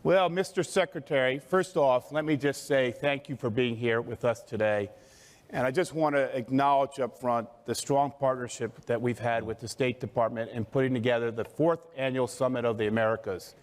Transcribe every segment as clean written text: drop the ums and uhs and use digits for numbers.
Well, Mr. Secretary, first off, let me just say thank you for being here with us today. And I just want to acknowledge up front the strong partnership that we've had with the State Department in putting together the 4th Annual Summit of the Americas.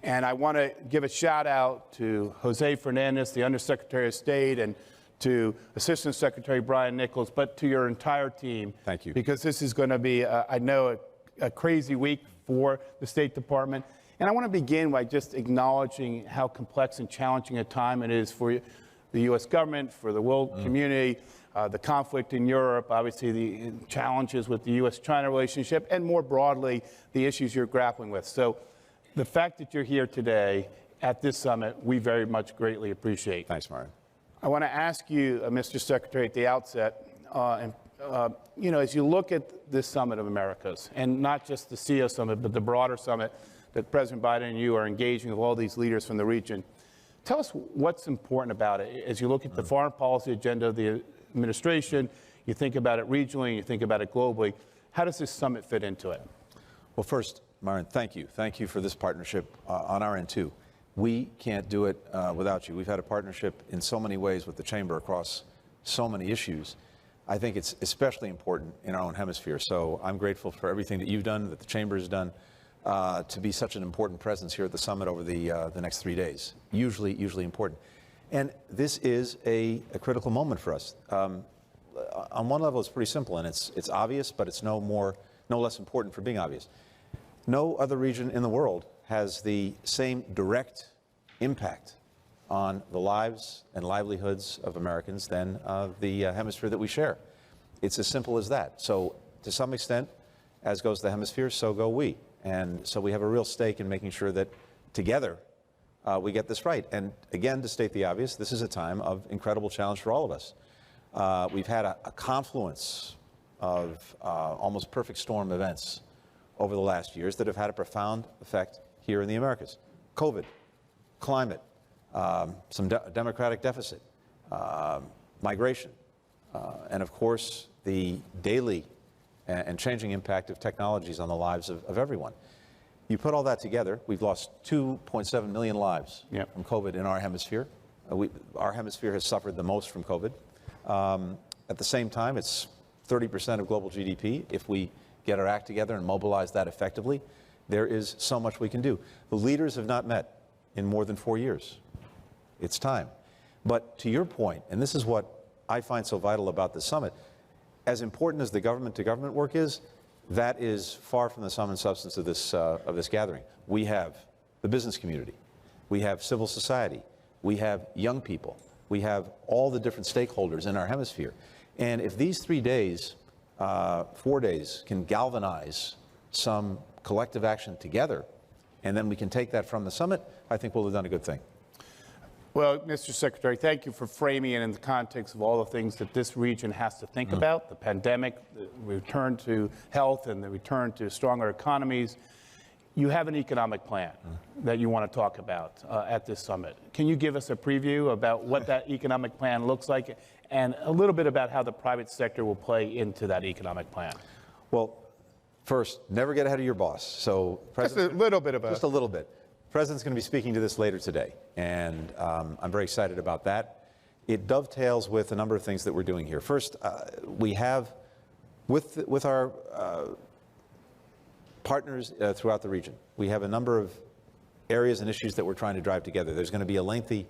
And I want to give a shout out to Jose Fernandez, the Undersecretary of State, and to Assistant Secretary Brian Nichols, but to your entire team. Thank you. Because this is going to be, I know, a crazy week for the State Department. And I want to begin by just acknowledging how complex and challenging a time it is for the U.S. government, for the world community, the conflict in Europe, obviously the challenges with the U.S.-China relationship, and more broadly, the issues you're grappling with. So the fact that you're here today at this summit, we very much greatly appreciate. Thanks, Myron. I want to ask you, Mr. Secretary, at the outset, you know, as you look at this Summit of Americas, and not just the CEO Summit, but the broader summit that President Biden and you are engaging with all these leaders from the region, tell us what's important about it. As you look at the foreign policy agenda of the administration, you think about it regionally, you think about it globally, how does this summit fit into it? Well, first, Myron, thank you. Thank you for this partnership on our end, too. We can't do it without you. We've had a partnership in so many ways with the Chamber across so many issues. I think it's especially important in our own hemisphere. So I'm grateful for everything that you've done, that the Chamber has done, to be such an important presence here at the summit over the next 3 days. Usually important. And this is a critical moment for us. On one level, it's pretty simple, and it's obvious, but it's no less important for being obvious. No other region in the world has the same direct impact on the lives and livelihoods of Americans than the hemisphere that we share. It's as simple as that. So to some extent, as goes the hemisphere, so go we. And so we have a real stake in making sure that together we get this right. And again, to state the obvious, this is a time of incredible challenge for all of us. We've had a confluence of almost perfect storm events over the last years that have had a profound effect here in the Americas. COVID, climate, some democratic deficit, migration, and of course the daily and changing impact of technologies on the lives of everyone. You put all that together, we've lost 2.7 million lives from COVID in our hemisphere. Our hemisphere has suffered the most from COVID. At the same time, it's 30% of global GDP. If we get our act together and mobilize that effectively, there is so much we can do. The leaders have not met in more than 4 years. It's time. But to your point, and this is what I find so vital about this summit, as important as the government-to-government work is, that is far from the sum and substance of this gathering. We have the business community. We have civil society. We have young people. We have all the different stakeholders in our hemisphere. And if these 3 days, 4 days, can galvanize some collective action together, and then we can take that from the summit, I think we'll have done a good thing. Well, Mr. Secretary, thank you for framing it in the context of all the things that this region has to think about, the pandemic, the return to health, and the return to stronger economies. You have an economic plan that you want to talk about at this summit. Can you give us a preview about what that economic plan looks like and a little bit about how the private sector will play into that economic plan? Well, first, never get ahead of your boss. So, just a little bit of just a little bit. The President's going to be speaking to this later today, and I'm very excited about that. It dovetails with a number of things that we're doing here. First, we have, with our partners throughout the region, we have a number of areas and issues that we're trying to drive together. There's going to be a lengthy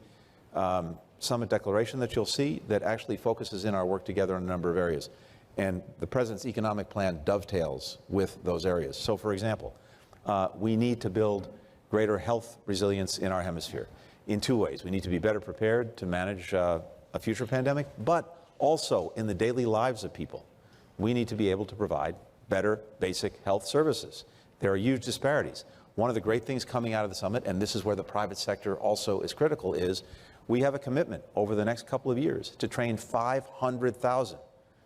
summit declaration that you'll see that actually focuses in our work together in a number of areas. And the President's economic plan dovetails with those areas. So, for example, we need to build greater health resilience in our hemisphere in 2 ways. We need to be better prepared to manage a future pandemic, but also in the daily lives of people. We need to be able to provide better basic health services. There are huge disparities. One of the great things coming out of the summit, and this is where the private sector also is critical, is we have a commitment over the next couple of years to train 500,000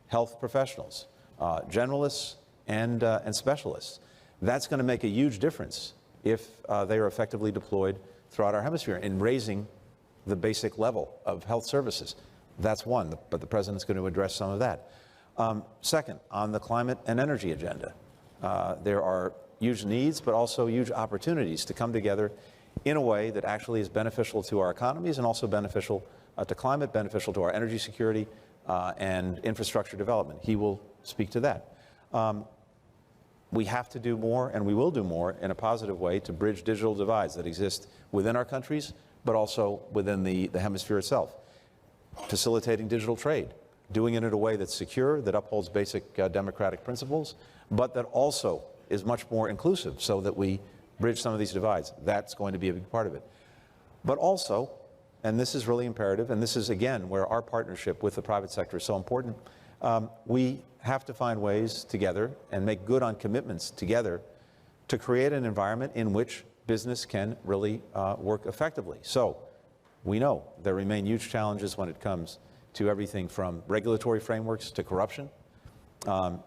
health professionals, generalists and specialists. That's going to make a huge difference if they are effectively deployed throughout our hemisphere in raising the basic level of health services. That's one, but the President's going to address some of that. Second, on the climate and energy agenda, there are huge needs, but also huge opportunities to come together in a way that actually is beneficial to our economies and also beneficial to climate, beneficial to our energy security and infrastructure development. He will speak to that. We have to do more, and we will do more in a positive way to bridge digital divides that exist within our countries, but also within the hemisphere itself. Facilitating digital trade, doing it in a way that's secure, that upholds basic democratic principles, but that also is much more inclusive so that we bridge some of these divides. That's going to be a big part of it. But also, and this is really imperative, and this is, again, where our partnership with the private sector is so important, we have to find ways together and make good on commitments together to create an environment in which business can really work effectively. So we know there remain huge challenges when it comes to everything from regulatory frameworks to corruption.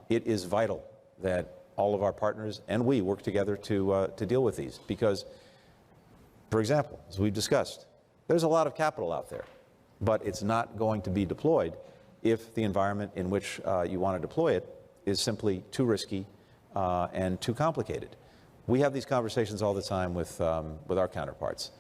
It is vital that all of our partners and we work together to deal with these because, for example, as we've discussed, there's a lot of capital out there, but it's not going to be deployed if the environment in which you want to deploy it is simply too risky and too complicated. We have these conversations all the time with our counterparts.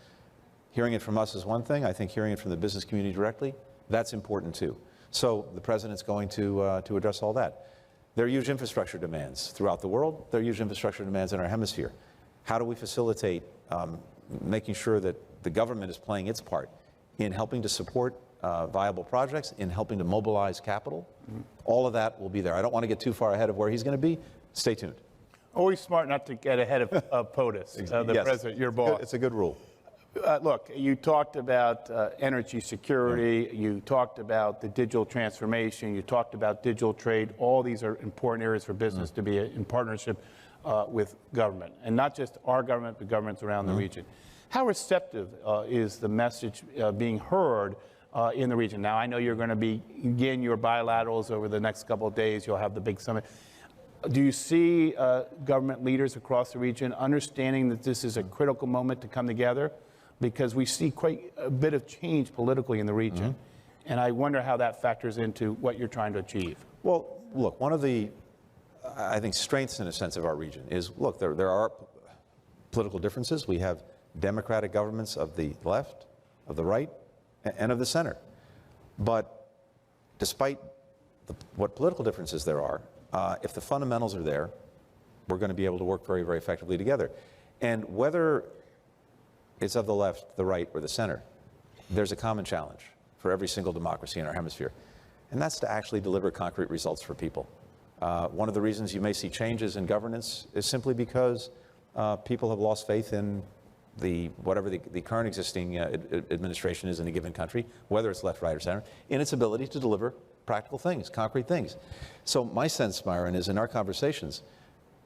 Hearing it from us is one thing. I think hearing it from the business community directly, that's important too. So the president's going to address all that. There are huge infrastructure demands throughout the world. There are huge infrastructure demands in our hemisphere. How do we facilitate making sure that the government is playing its part in helping to support viable projects, in helping to mobilize capital? All of that will be there. I don't want to get too far ahead of where he's going to be. Stay tuned. Always smart not to get ahead of POTUS, the yes. president, your boss. It's a good rule. Look, you talked about energy security, you talked about the digital transformation, you talked about digital trade. All these are important areas for business to be in partnership with government, and not just our government, but governments around the region. How receptive is the message being heard in the region? Now, I know you're going to begin your bilaterals over the next couple of days. You'll have the big summit. Do you see government leaders across the region understanding that this is a critical moment to come together? Because we see quite a bit of change politically in the region. And I wonder how that factors into what you're trying to achieve. Well, look, one of the, I think, strengths in a sense of our region is, look, there are political differences. We have democratic governments of the left, of the right, and of the center. But despite what political differences there are, if the fundamentals are there, we're going to be able to work very, very effectively together. And whether it's of the left, the right, or the center, there's a common challenge for every single democracy in our hemisphere, and that's to actually deliver concrete results for people. One of the reasons you may see changes in governance is simply because people have lost faith in whatever the current existing administration is in a given country, whether it's left, right, or center, in its ability to deliver practical things, concrete things. So my sense, Myron, is in our conversations,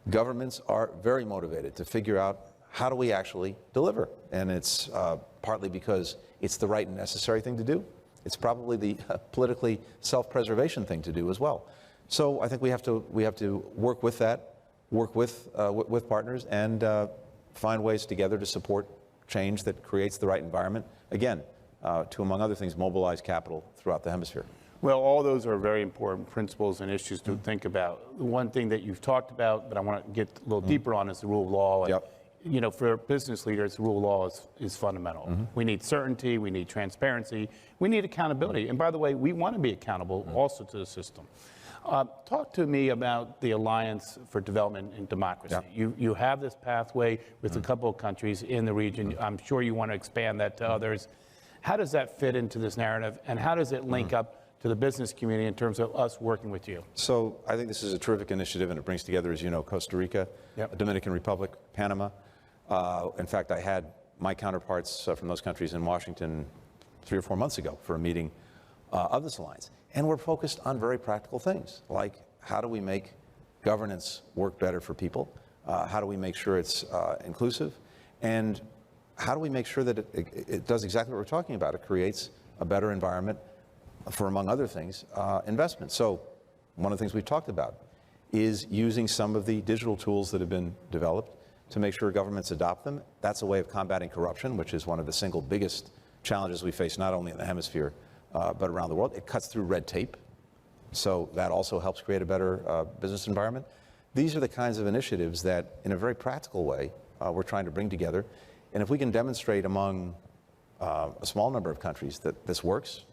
governments are very motivated to figure out how do we actually deliver? And it's partly because it's the right and necessary thing to do. It's probably the politically self-preservation thing to do as well. So I think we have to work with that, work with partners, and find ways together to support change that creates the right environment. Again, to, among other things, mobilize capital throughout the hemisphere. Well, all those are very important principles and issues to think about. The one thing that you've talked about, but I want to get a little deeper on, is the rule of law. And, you know, for business leaders, the rule of law is fundamental. We need certainty, we need transparency, we need accountability. And by the way, we want to be accountable also to the system. Talk to me about the Alliance for Development and Democracy. You have this pathway with a couple of countries in the region. I'm sure you want to expand that to others. How does that fit into this narrative, and how does it link up to the business community in terms of us working with you? So I think this is a terrific initiative, and it brings together, as you know, Costa Rica, Dominican Republic, Panama. In fact, I had my counterparts from those countries in Washington 3 or 4 months ago for a meeting of this alliance. And we're focused on very practical things, like how do we make governance work better for people? How do we make sure it's inclusive? And how do we make sure that it does exactly what we're talking about? It creates a better environment for, among other things, investment. So one of the things we've talked about is using some of the digital tools that have been developed to make sure governments adopt them. That's a way of combating corruption, which is one of the single biggest challenges we face, not only in the hemisphere, but around the world. It cuts through red tape, so that also helps create a better business environment. These are the kinds of initiatives that, in a very practical way, we're trying to bring together And if we can demonstrate among a small number of countries that this works,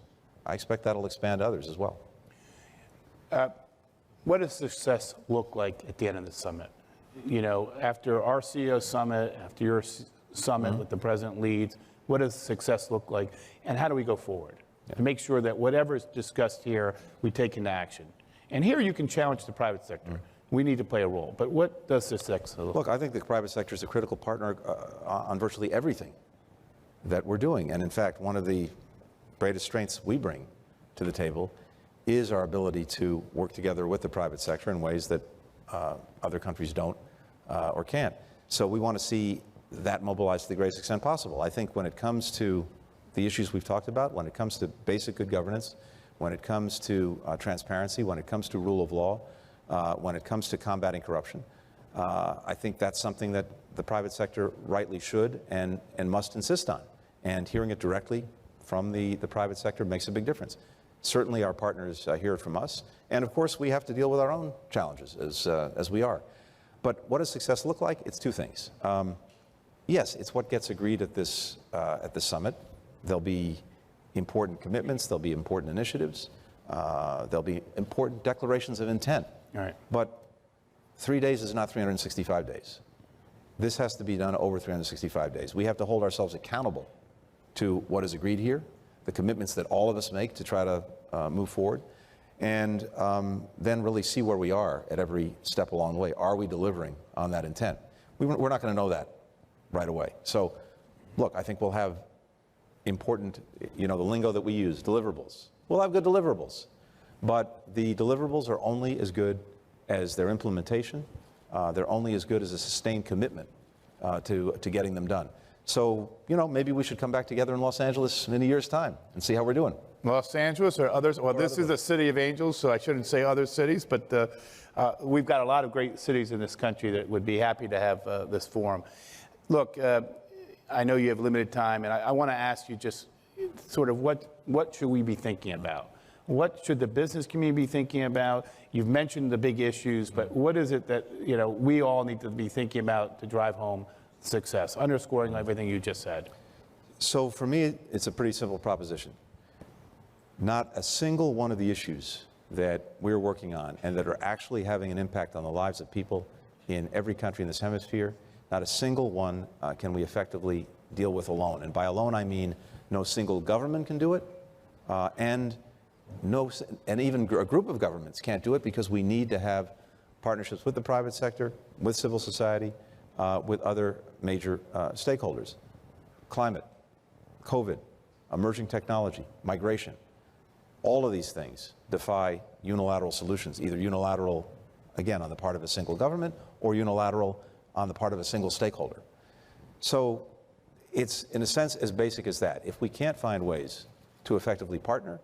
I expect that'll expand to others as well. What does success look like at the end of the summit? You know, after our CEO summit, after your summit with the president leads, what does success look like? And how do we go forward to make sure that whatever is discussed here, we take into action? And here you can challenge the private sector. We need to play a role. But what does success look like? Look, I think the private sector is a critical partner on virtually everything that we're doing. And in fact, one of the greatest strengths we bring to the table is our ability to work together with the private sector in ways that other countries don't or can't. So we want to see that mobilized to the greatest extent possible. I think when it comes to the issues we've talked about, when it comes to basic good governance, when it comes to transparency, when it comes to rule of law, when it comes to combating corruption, I think that's something that the private sector rightly should and must insist on. And hearing it directly from the private sector makes a big difference. Certainly our partners hear it from us. And of course, we have to deal with our own challenges as we are. But what does success look like? It's two things. Yes, it's what gets agreed at this summit. There'll be important commitments. There'll be important initiatives. There'll be important declarations of intent. All right. But 3 days is not 365 days. This has to be done over 365 days. We have to hold ourselves accountable to what is agreed here, the commitments that all of us make to try to move forward, and then really see where we are at every step along the way. Are we delivering on that intent? We're not going to know that right away. So, look, I think we'll have important, the lingo that we use, deliverables. We'll have good deliverables, but the deliverables are only as good as their implementation. They're only as good as a sustained commitment to getting them done. So, maybe we should come back together in Los Angeles in a year's time and see how we're doing. Los Angeles or others? Well, this is a city of angels, so I shouldn't say other cities, but we've got a lot of great cities in this country that would be happy to have this forum. Look, I know you have limited time, and I want to ask you just sort of what should we be thinking about? What should the business community be thinking about? You've mentioned the big issues, but what is it that we all need to be thinking about to drive home success, underscoring everything you just said? So for me, it's a pretty simple proposition. Not a single one of the issues that we're working on and that are actually having an impact on the lives of people in every country in this hemisphere, not a single one can we effectively deal with alone. And by alone, I mean no single government can do it, and even a group of governments can't do it, because we need to have partnerships with the private sector, with civil society, with other major stakeholders. Climate, COVID, emerging technology, migration, all of these things defy unilateral solutions, either unilateral, again, on the part of a single government, or unilateral on the part of a single stakeholder. So it's, in a sense, as basic as that. If we can't find ways to effectively partner,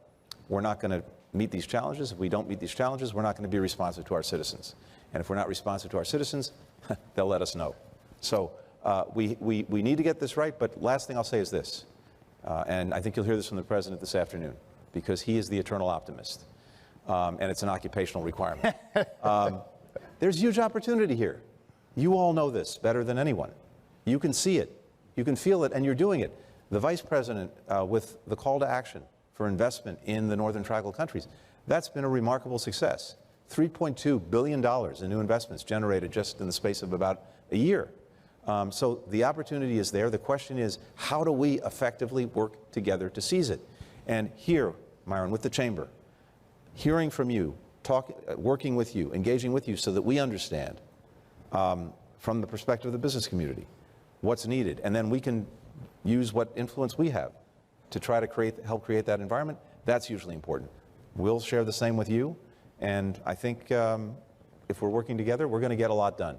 we're not going to meet these challenges. If we don't meet these challenges, we're not going to be responsive to our citizens. And if we're not responsive to our citizens, they'll let us know. So we need to get this right, but last thing I'll say is this, and I think you'll hear this from the President this afternoon, because he is the eternal optimist, and it's an occupational requirement. There's huge opportunity here. You all know this better than anyone. You can see it, you can feel it, and you're doing it. The Vice President, with the call to action for investment in the Northern Triangle countries, that's been a remarkable success. $3.2 billion in new investments generated just in the space of about a year. So the opportunity is there. The question is, how do we effectively work together to seize it? And here, Myron, with the Chamber, hearing from you, working with you, engaging with you so that we understand from the perspective of the business community what's needed. And then we can use what influence we have to try to help create that environment. That's usually important. We'll share the same with you. And I think if we're working together, we're going to get a lot done.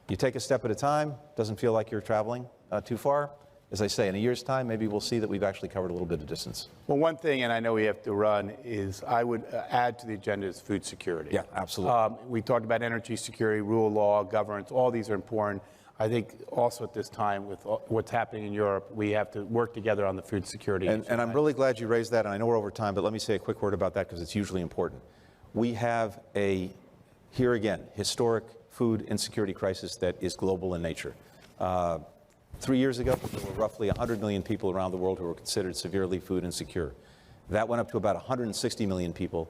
You take a step at a time. Doesn't feel like you're traveling too far. As I say, in a year's time, maybe we'll see that we've actually covered a little bit of distance. Well, one thing, and I know we have to run, is I would add to the agenda is food security. Yeah, absolutely. We talked about energy security, rule of law, governance. All these are important. I think also at this time, with what's happening in Europe, we have to work together on the food security. And I'm really glad you raised that, and I know we're over time, but let me say a quick word about that because it's hugely important. We have here again, historic food insecurity crisis that is global in nature. 3 years ago, there were roughly 100 million people around the world who were considered severely food insecure. That went up to about 160 million people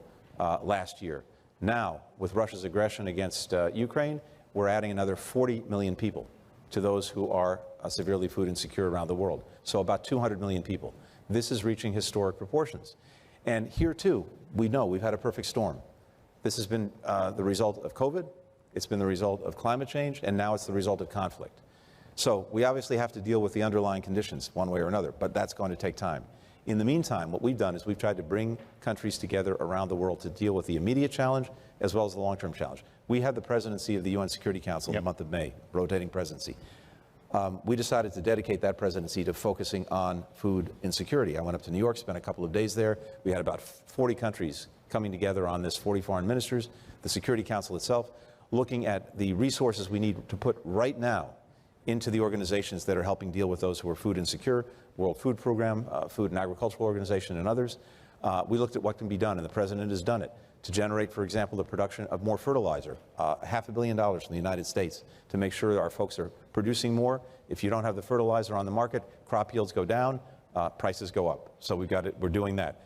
last year. Now, with Russia's aggression against Ukraine, we're adding another 40 million people to those who are severely food insecure around the world. So about 200 million people. This is reaching historic proportions. And here, too, we know we've had a perfect storm. This has been the result of COVID, it's been the result of climate change, and now it's the result of conflict. So we obviously have to deal with the underlying conditions one way or another, but that's going to take time. In the meantime, what we've done is we've tried to bring countries together around the world to deal with the immediate challenge as well as the long-term challenge. We had the presidency of the UN Security Council in the month of May, rotating presidency. We decided to dedicate that presidency to focusing on food insecurity. I went up to New York, spent a couple of days there. We had about 40 countries coming together on this, 40 foreign ministers, the Security Council itself, looking at the resources we need to put right now into the organizations that are helping deal with those who are food insecure, World Food Program, Food and Agricultural Organization, and others. We looked at what can be done, and the President has done it, to generate, for example, the production of more fertilizer, $500 million from the United States, to make sure that our folks are producing more. If you don't have the fertilizer on the market, crop yields go down, prices go up. So we're doing that.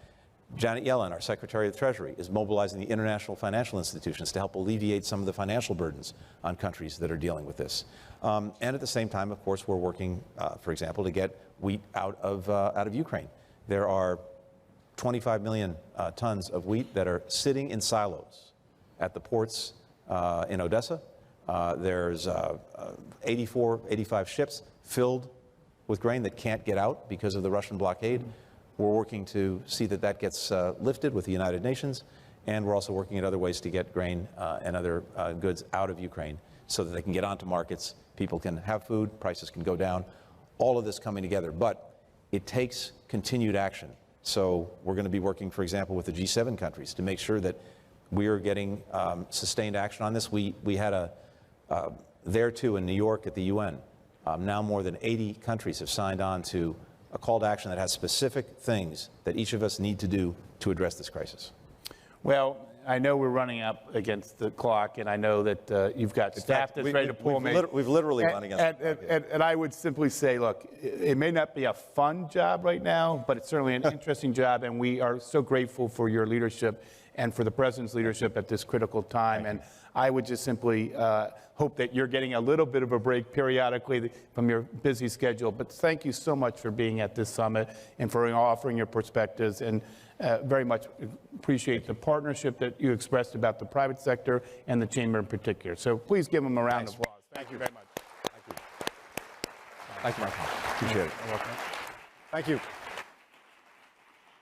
Janet Yellen, our Secretary of the Treasury, is mobilizing the international financial institutions to help alleviate some of the financial burdens on countries that are dealing with this. And at the same time, of course, we're working, for example, to get wheat out of Ukraine. There are 25 million tons of wheat that are sitting in silos at the ports in Odessa. There's 85 ships filled with grain that can't get out because of the Russian blockade. We're working to see that that gets lifted with the United Nations, and we're also working at other ways to get grain and other goods out of Ukraine so that they can get onto markets, people can have food, prices can go down, all of this coming together. But it takes continued action. So we're going to be working, for example, with the G7 countries to make sure that we are getting sustained action on this. We had there too in New York at the UN. Now more than 80 countries have signed on to a call to action that has specific things that each of us need to do to address this crisis. Well, I know we're running up against the clock, and I know that you've got staff that's ready to pull me. We've literally run against the clock. And I would simply say, look, it may not be a fun job right now, but it's certainly an interesting job, and we are so grateful for your leadership and for the President's leadership at this critical time. And I would just simply hope that you're getting a little bit of a break periodically from your busy schedule. But thank you so much for being at this summit and for offering your perspectives, and very much appreciate the partnership that you expressed about the private sector and the Chamber in particular. So please give them a round of applause. Thank you very much. Thank you, Myron. Appreciate it. You're welcome. Thank you.